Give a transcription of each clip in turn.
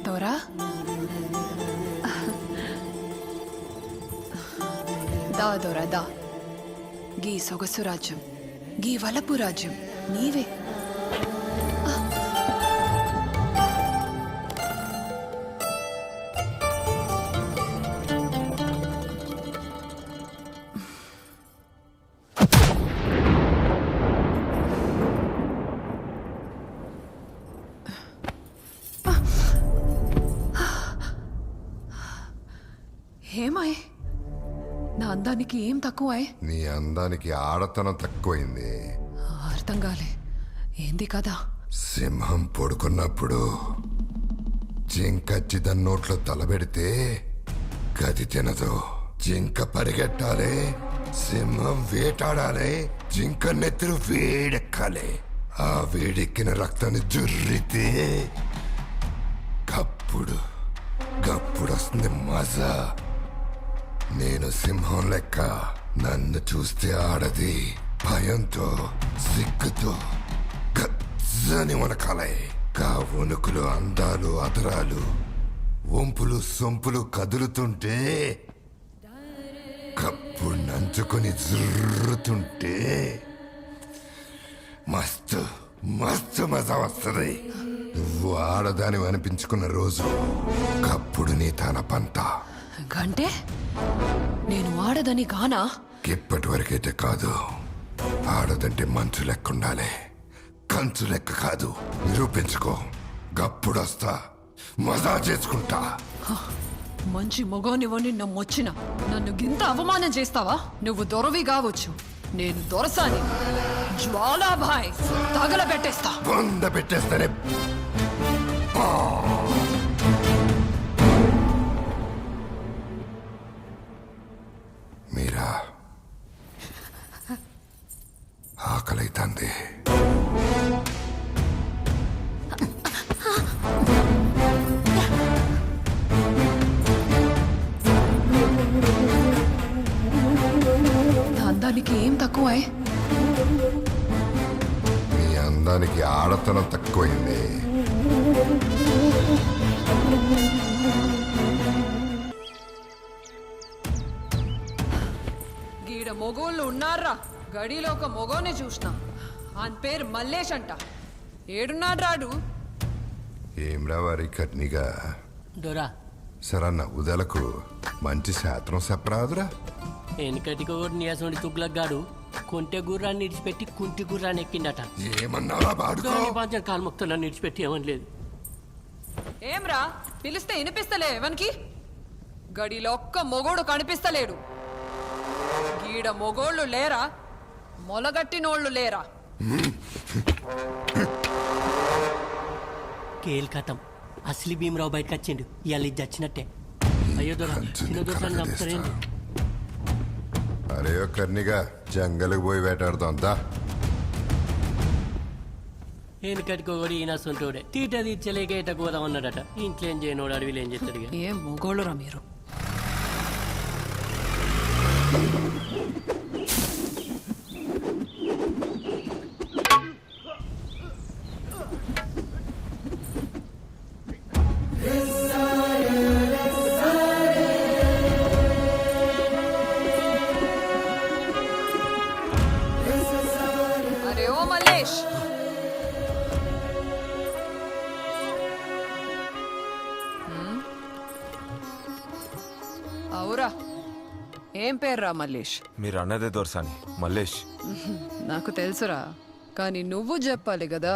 దొరా దా దొరా దా. గీ సొగసు రాజ్యం, గీ వలపు రాజ్యం నీవే. ఏమాయ్, నా అందానికి ఏం తక్కువాయ్? నీ అందానికి ఆడతనం తక్కువైంది. అర్థం కాలే, ఏంది కదా? సింహం పడుకున్నప్పుడు జింకచ్చి దాని నోట్లో తలబెడితే గది తినదు. జింక పరిగెట్టాలి, సింహం వేటాడాలి, జింక నెత్తురు వేడెక్కాలి. ఆ వేడెక్కిన రక్తాన్ని జుర్రితే గప్పుడు వస్తుంది మజా. నేను సింహం లెక్క, నన్ను చూస్తే ఆడది భయంతో సిగ్గుతో గజ్జని వనకాలే. కా వణుకులు, అందాలు, అదరాలు, వంపులు సొంపులు కదులుతుంటే, కప్పుడు నంచుకొని జుర్రుతుంటే మస్తు మస్తు మజా వస్తుంది. నువ్వు ఆడదాని అనిపించుకున్న రోజు కప్పుడు నీ తన పంట. గంటే నేను ఆడదని గానా? ఇప్పటి వరకైతే కాదు. ఆడదంటే మంచు లెక్క ఉండాలి, కంచు లెక్క కాదు. నిరూపించుకో, గప్పుడొస్తా, మజా చేసుకుంటా. మంచి మొగోనివని నమ్మొచ్చిన నన్ను గింత అవమానం చేస్తావా? నువ్వు దొరవి కావచ్చు, నేను దొరసాని. జ్వాలాభాయ్ తగల పెట్టేస్తా, బొంద పెట్టేస్తానే. మీరా ఆకలైతుంది. నా అందానికి ఏం తక్కువాయ్? నీ అందానికి ఆడతనం తక్కువైంది. గీడ మొగోళ్ళు ఉన్నారా? గడిలో ఒక మొగోనే చూసినా, ఆయన పేరు మల్లేష్ అంట. ఏడున్నాడు రాడు? ఏమ్రా వారి కట్నిగా డోరా సరన్న ఉదలకు మంచి శాస్త్రం చెప్పరాదురా. వెనకటికి ఒకటి నీయాసండి తుగ్లగ్గాడు కొంటె గుర్రాన్ని ఇడిచిపెట్టి కుంటి గుర్రాన్ని ఎక్కిండట. ఏమన్నారా బాడుకో? పంచం కాలుమొక్తులను ఇడిచిపెట్టి ఏమని లేదు. ఏమ్రా పిలిస్తే వినిపిస్తలే ఎవనికి? గడిలో ఒక్క మొగోడు కనిపిస్తలేడు. గీడ మొగోళ్ళు లేరా? మొలగట్టినోళ్ళు లేరా? కేల్కతం అసలు భీమరావు బయటకు వచ్చిండు. ఇవాళ ఇది చచ్చినట్టే. అయ్యో దొర చిన్న దొరసాన్ని చంపుతారేంటి? అరే కర్నిగా జంగలకు పోయి వేటాడుతుందా? వెనకటికి ఒకటి ఈయన సొంటోడే తీట తీర్చలేక ఇట పోదామన్నాడట. ఇంట్లో ఏం చేయనోడు అడవిలో ఏం చేస్తాడు? ఏం మొగోళ్ళురా మీరు? అరే ఓ మల్లేష్, అవురా ఏం పేర్రా మల్లేష్? మీరు అన్నదే దొరసాని, మల్లేష్. నాకు తెలుసురా, కానీ నువ్వు చెప్పాలి కదా.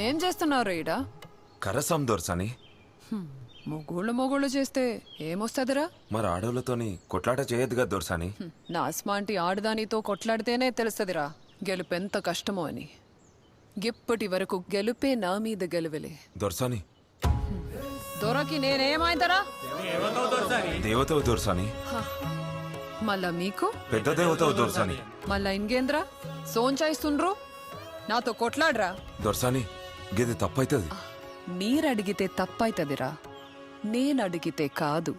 ఏం చేస్తున్నావు ఈడ? కరసం దొరసాని. మొగోళ్ళు చేస్తే ఏమొస్తుందిరా? మరి ఆడవులతోని కొట్లాట చేయొద్దుగా దొరసాని. నా అస్మాంటి ఆడదానితో కొట్లాడితేనే తెలుస్తుందిరా గెలుపెంత కష్టమో అని. ఇప్పటి వరకు గెలుపే నా మీద గెలువలే దొరసాని. దొరకి నేనేమైందరా? దేవతవు దొరసాని. మళ్ళా మీకు పెద్ద దేవతవు దొరసాని. మళ్ళా ఇంకేంద్రా సోంచాయిస్తుండ్రు? నాతో కొట్లాడరా దొరసాని. గిది తప్పైతుంది. మీరడిగితే తప్పైతదిరా, నేనడిగితే కాదు.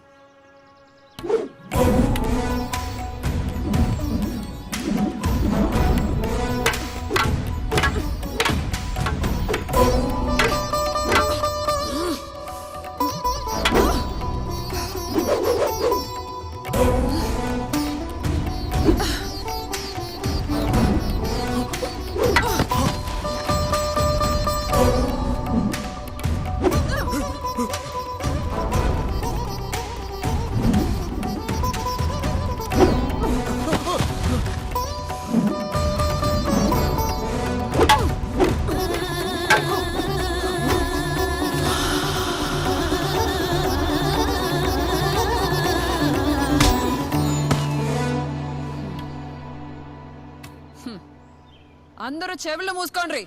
అందరూ చెవులు మూసుకోండ్రి.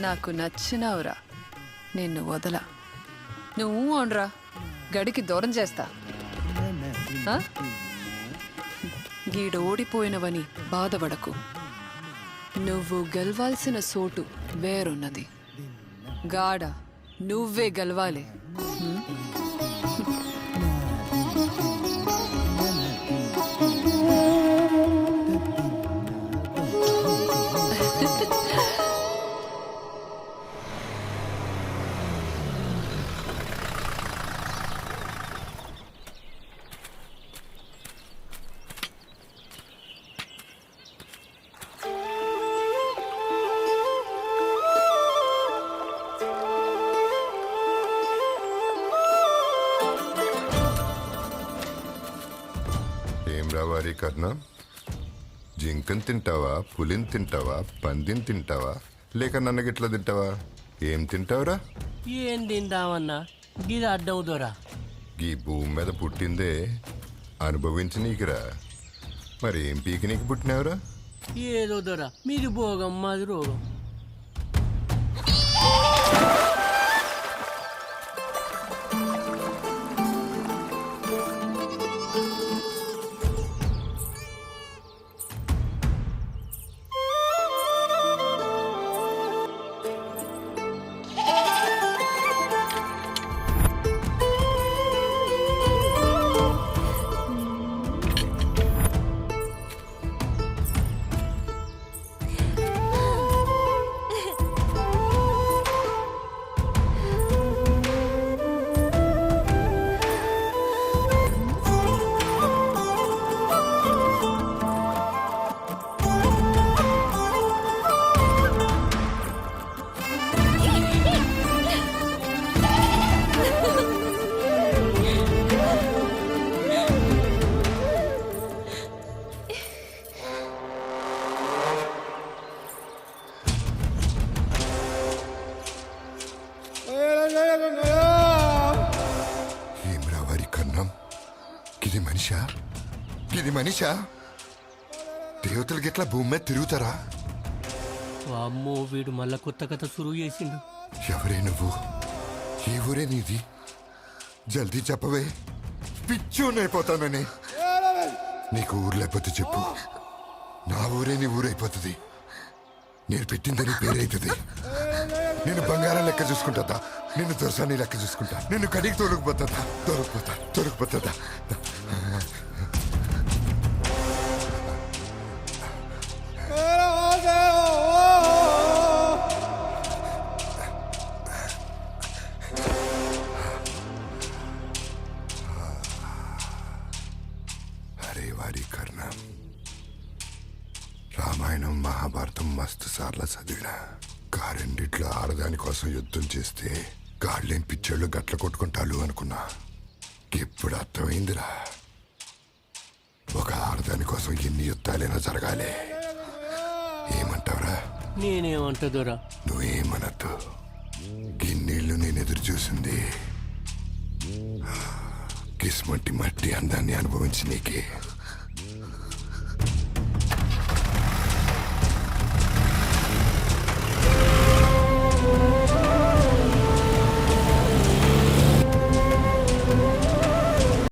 నాకు నచ్చినవురా, నిన్ను వదల. నువ్వు అనరా, గడికి దూరం చేస్తా. ఆ? గీడు ఓడిపోయినవని బాధపడకు. నువ్వు గెలవాల్సిన సోటు వేరున్నది. గాడ నువ్వే గెలవాలి. ఏం రావారి కర్ణం? జింకని తింటావా, పులిని తింటావా, పందిని తింటావా, లేక నన్ను గిట్ల తింటావా? ఏం తింటావురా? ఏం తిందామన్నా గిది అడ్డం దొరా. ఈ భూమి మీద పుట్టిందే అనుభవించి నీకురా. మరి ఏం పీకి నీకు పుట్టినావురా? ఏదో దొరా, మీది భోగం మాది రోగం. ఏం రావారి కర్ణం? గిది మనిషా? గిది మనిషా? దేవతలు గిట్లా భూమి మీద తిరుగుతారా? అమ్మో వీడు మళ్ళా కొత్త కథ సురువు చేసిండు. ఎవరే నువ్వు? ఏ ఊరే నీది? జల్దీ చెప్పవే, పిచ్చోనైపోతానని. నీకు ఊరు లేకపోతే చెప్పు, నా ఊరే నీ ఊరైపోతుంది. నేను పెట్టిందని పేరైతుంది. నేను బంగారం లెక్క చూసుకుంటా, నిన్ను దొరసాని లెక్క చూసుకుంటా, నిన్ను కడిగి తొలగిపోతా. అరే వారి కర్ణం, రామాయణం మహాభారతం మస్తు సార్లు చదివినా. కారెండిట్లో ఆడదాని కోసం యుద్ధం చేస్తే గాళ్ళేం పిచ్చోళ్ళు గట్ల కొట్టుకుంటారు అనుకున్నా. ఇప్పుడు అర్థమైందిరా, ఒక ఆడదాని కోసం ఎన్ని యుద్ధాలైనా జరగాలి. ఏమంటావురా? నేనేమంటా దొరా? నువ్వేమనద్దు. గిన్నీళ్ళు నేను ఎదురు చూసింది కిస్మట్టి మట్టి అందాన్ని అనుభవించి నీకే.